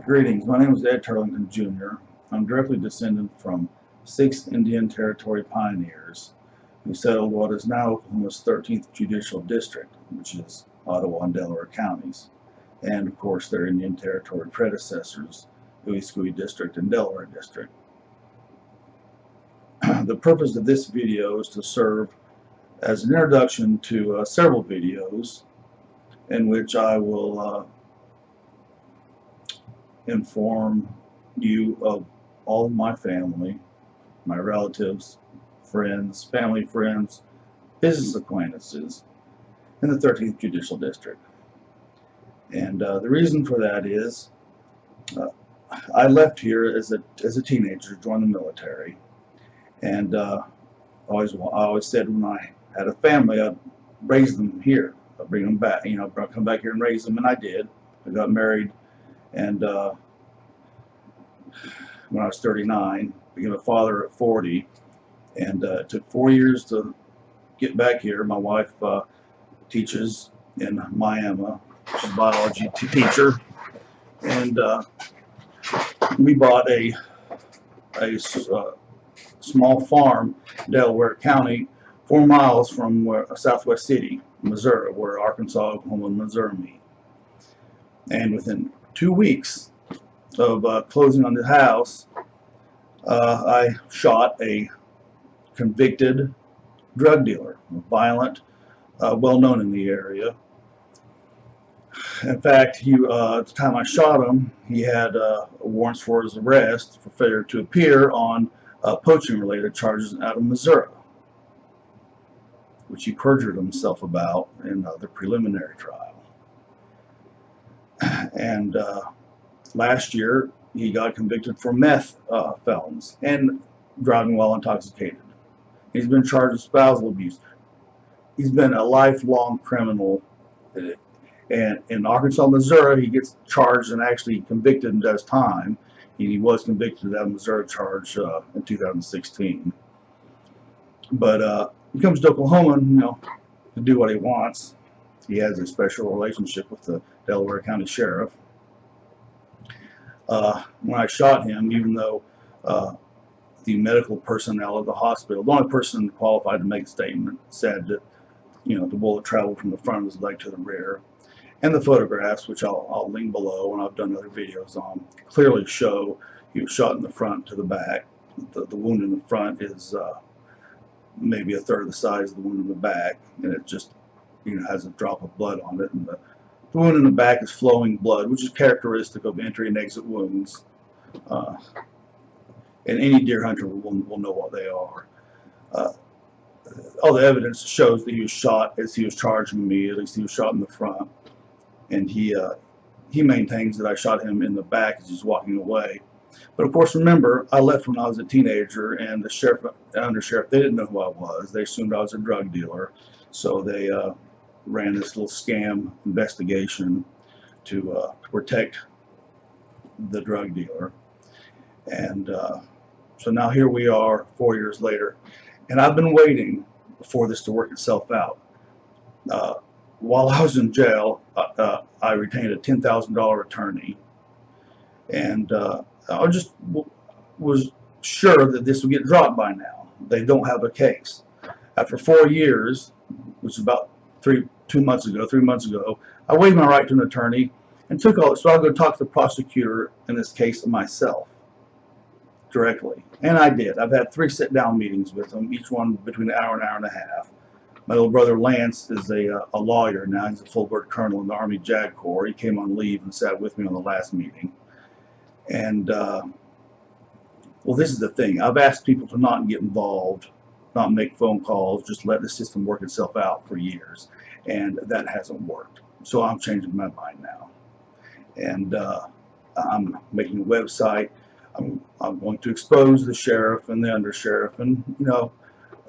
Greetings, my name is Ed Turlington Jr. I'm directly descended from 6 Indian Territory pioneers who settled what is now Oklahoma's 13th Judicial District, which is Ottawa and Delaware counties, and of course their Indian Territory predecessors, Uwharrie District and Delaware District. The purpose of this video is to serve as an introduction to several videos in which I will inform you of all of my family, my relatives, friends, family friends, business acquaintances in the 13th Judicial District. And the reason for that is I left here as a teenager, joined the military, and I always said when I had a family I'd raise them here, I'd bring them back, I'd come back here and raise them, and I did. I got married, and when I was 39, became a father at 40, and it took 4 years to get back here. My wife teaches in Miami, a biology teacher, and we bought a small farm in Delaware County, 4 miles from Southwest City, Missouri, where Arkansas, Oklahoma, and Missouri meet. And within 2 weeks of closing on the house, I shot a convicted drug dealer, violent, well known in the area. In fact, at the time I shot him, he had warrants for his arrest for failure to appear on poaching related charges out of Missouri, which he perjured himself about in the preliminary trial. And last year he got convicted for meth felons and driving while intoxicated. He's been charged with spousal abuse. He's been a lifelong criminal, and in Arkansas, Missouri, he gets charged and actually convicted and does time. He was convicted of that Missouri charge in 2016. But he comes to Oklahoma, to do what he wants. He has a special relationship with the Delaware County Sheriff. When I shot him, even though the medical personnel of the hospital, the only person qualified to make a statement, said that the bullet traveled from the front of his leg to the rear, and the photographs, which I'll link below and I've done other videos on, clearly show he was shot in the front to the back. The wound in the front is maybe a third of the size of the wound in the back, and it just has a drop of blood on it, and the wound in the back is flowing blood, which is characteristic of entry and exit wounds. And any deer hunter will know what they are. All the evidence shows that he was shot as he was charging me. At least he was shot in the front, and he maintains that I shot him in the back as he's walking away. But of course, remember, I left when I was a teenager, and the sheriff and undersheriff, they didn't know who I was. They assumed I was a drug dealer, so they ran this little scam investigation to protect the drug dealer. And so now here we are 4 years later, and I've been waiting for this to work itself out. While I was in jail, I retained a $10,000 attorney, and I just was sure that this would get dropped by now. They don't have a case. After 4 years, which was about 3 months ago, I waived my right to an attorney and took all it. So I'll go talk to the prosecutor in this case myself directly, and I did. I've had 3 sit-down meetings with him, each one between an hour and a half. My little brother Lance is a lawyer now. He's a full-bird colonel in the Army JAG Corps. He came on leave and sat with me on the last meeting. And well, this is the thing. I've asked people to not get involved, not make phone calls, just let the system work itself out for years, and that hasn't worked. So I'm changing my mind now, and I'm making a website. I'm going to expose the sheriff and the undersheriff and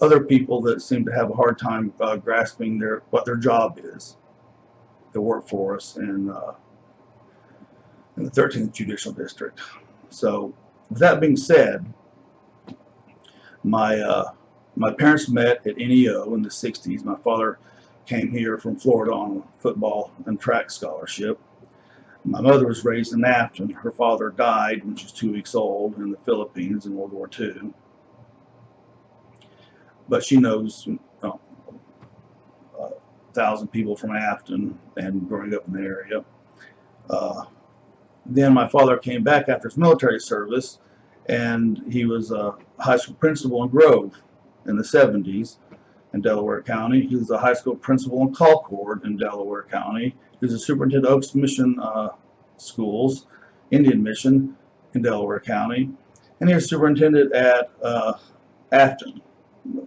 other people that seem to have a hard time grasping what their job is. They work for us in the 13th Judicial District. So with that being said, my parents met at NEO in the 60s. My father came here from Florida on a football and track scholarship. My mother was raised in Afton. Her father died when she was 2 weeks old in the Philippines in World War II. But she knows 1,000 people from Afton and growing up in the area. Then my father came back after his military service, and he was a high school principal in Grove in the 70s in Delaware County. He was a high school principal in Concord in Delaware County. He was a superintendent of Oaks Mission Schools, Indian Mission in Delaware County. And he was superintendent at Afton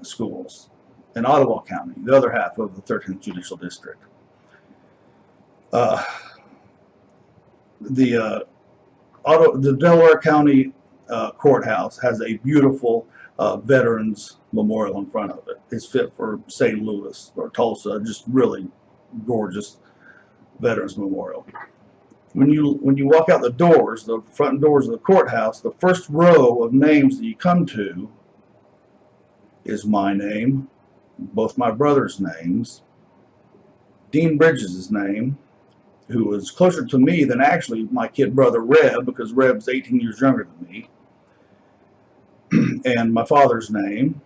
Schools in Ottawa County, the other half of the 13th Judicial District. The Delaware County courthouse has a beautiful Veterans Memorial in front of it. It's fit for St. Louis or Tulsa, just really gorgeous Veterans Memorial. When you walk out the doors, the front doors of the courthouse, the first row of names that you come to is my name, both my brother's names, Dean Bridges' name, who was closer to me than actually my kid brother Reb, because Reb's 18 years younger than me, and my father's name,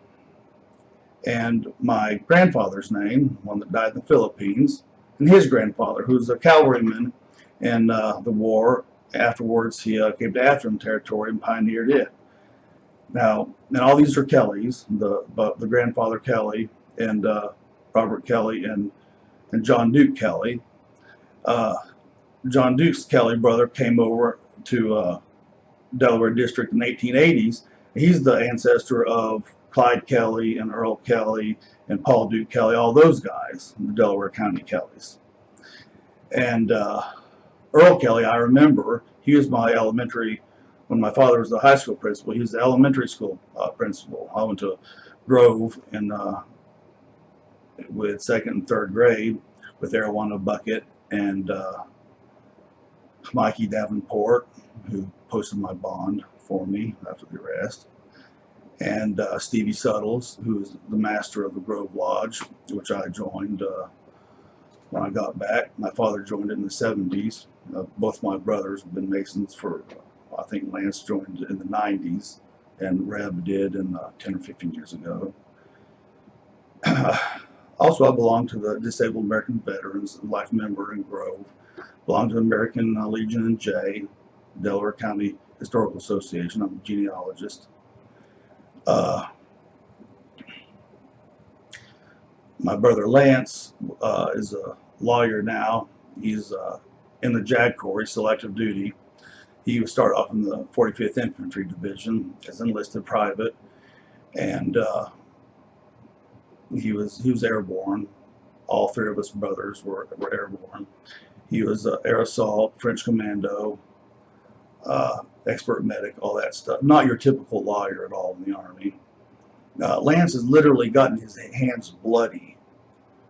and my grandfather's name, one that died in the Philippines, and his grandfather, who's a cavalryman in the war. Afterwards, he came to Afton Territory and pioneered it. Now, and all these are Kellys, the grandfather Kelly, and Robert Kelly, and John Duke Kelly. John Duke's Kelly brother came over to Delaware District in the 1880s. He's the ancestor of Clyde Kelly and Earl Kelly and Paul Duke Kelly, all those guys, the Delaware County Kellys. And Earl Kelly, I remember, he was my elementary, when my father was the high school principal, he was the elementary school principal. I went to Grove with 2nd and 3rd grade with Arowana Bucket and Mikey Davenport, who posted my bond for me after the arrest, and Stevie Suttles, who was the master of the Grove Lodge, which I joined when I got back. My father joined it in the 70s. Both my brothers have been Masons for, I think Lance joined in the 90s, and Reb did in 10 or 15 years ago. Also, I belong to the Disabled American Veterans, life member in Grove. Belong to the American Legion and J, Delaware County Historical Association. I'm a genealogist. My brother Lance is a lawyer now. He's in the JAG Corps, he's selective duty. He started off in the 45th Infantry Division as enlisted private, and he was airborne. All 3 of us brothers were airborne. He was air assault, French commando, expert medic, all that stuff. Not your typical lawyer at all in the Army. Lance has literally gotten his hands bloody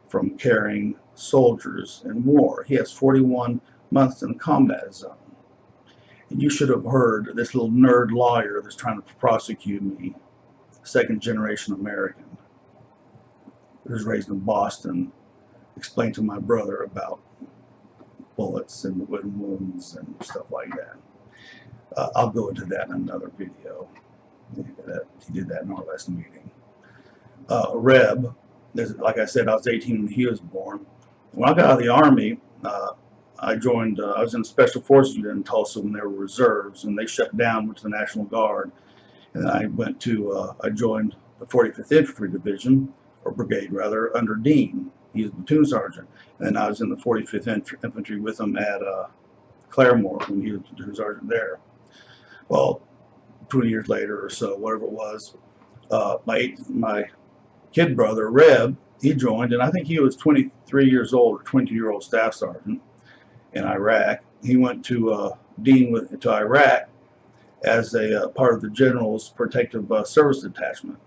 from carrying soldiers in war. He has 41 months in the combat zone. And you should have heard this little nerd lawyer that's trying to prosecute me, 2nd generation American, who was raised in Boston, explain to my brother about bullets and wooden wounds and stuff like that. I'll go into that in another video. He did that in our last meeting. Reb, like I said, I was 18 when he was born. When I got out of the Army, I joined, I was in Special Forces unit in Tulsa when there were reserves, and they shut down, went to the National Guard. And then I joined the 45th Infantry Division, or Brigade rather, under Dean. He was a platoon sergeant. And then I was in the 45th Infantry with him at Claremore when he was platoon sergeant there. Well, 20 years later or so, whatever it was, my kid brother, Reb, he joined, and I think he was 23 years old, or 20-year-old staff sergeant in Iraq. He went to Dean to Iraq as a part of the General's Protective Service Detachment,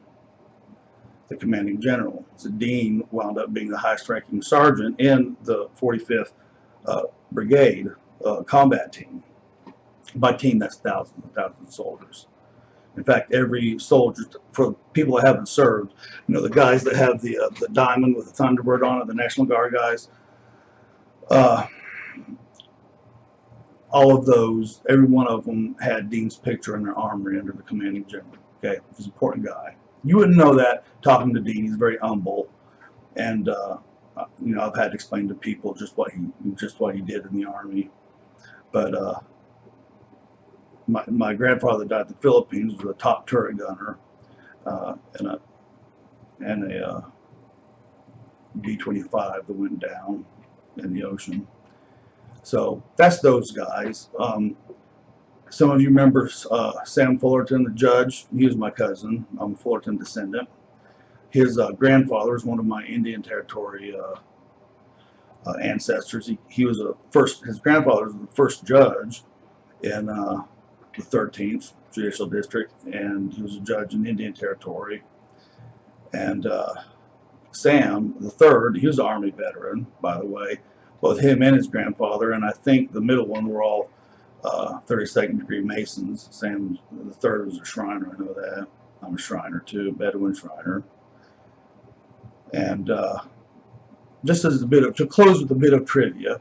the commanding general. So Dean wound up being the highest-ranking sergeant in the 45th Brigade combat team. By team, that's thousands and thousands of soldiers. In fact, every soldier, for people that haven't served, you know, the guys that have the diamond with the Thunderbird on it, the National Guard guys, all of those, every one of them had Dean's picture in their armory under the commanding general. Okay, he's an important guy. You wouldn't know that talking to Dean. He's very humble, and you know, I've had to explain to people just what he did in the army. But my grandfather died in the Philippines. Was a top turret gunner, and a B-25 that went down in the ocean. So that's those guys. Some of you remember Sam Fullerton, the judge. He was my cousin. I'm a Fullerton descendant. His grandfather was one of my Indian Territory ancestors. He was his grandfather was the first judge in the 13th Judicial District, and he was a judge in Indian Territory. And Sam, the third, he was an Army veteran, by the way. Both him and his grandfather, and I think the middle one, were all 32nd degree Masons. Sam, the third, was a Shriner. I know that. I'm a Shriner too, Bedouin Shriner. And just as to close with a bit of trivia, a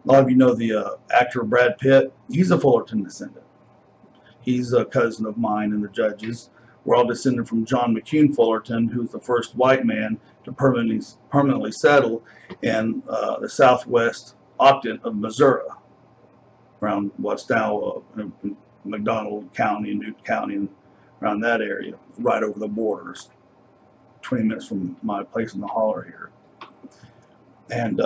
lot of you know the actor Brad Pitt. He's a Fullerton descendant. He's a cousin of mine and the judges. We're all descended from John McCune Fullerton, who's the first white man to permanently settle in the southwest octant of Missouri, around what's now McDonald County and Newton County, and around that area, right over the borders, 20 minutes from my place in the holler here. And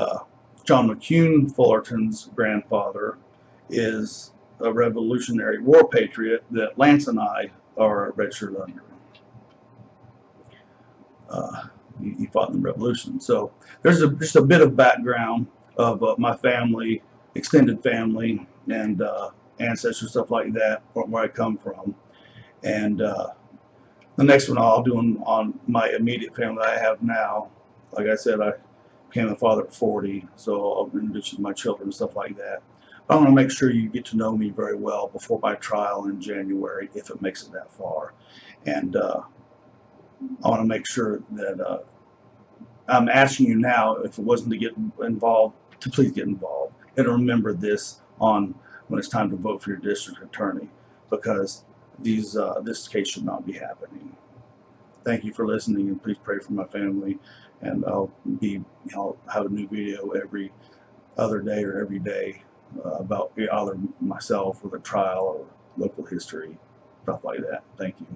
John McCune Fullerton's grandfather is a Revolutionary War patriot that Lance and I are registered under. He fought in the Revolution. So there's just a bit of background of my family, extended family, and ancestors, stuff like that, where I come from. And the next one I'll do on my immediate family I have now. Like I said, I became a father at 40, so I'll introduce you to my children and stuff like that. But I want to make sure you get to know me very well before my trial in January, if it makes it that far. And I want to make sure that I'm asking you now, if it wasn't to get involved, to please get involved and remember this when it's time to vote for your district attorney, because this case should not be happening. Thank you for listening, and please pray for my family. And I'll have a new video every other day or every day about either myself or the trial or local history, stuff like that. Thank you.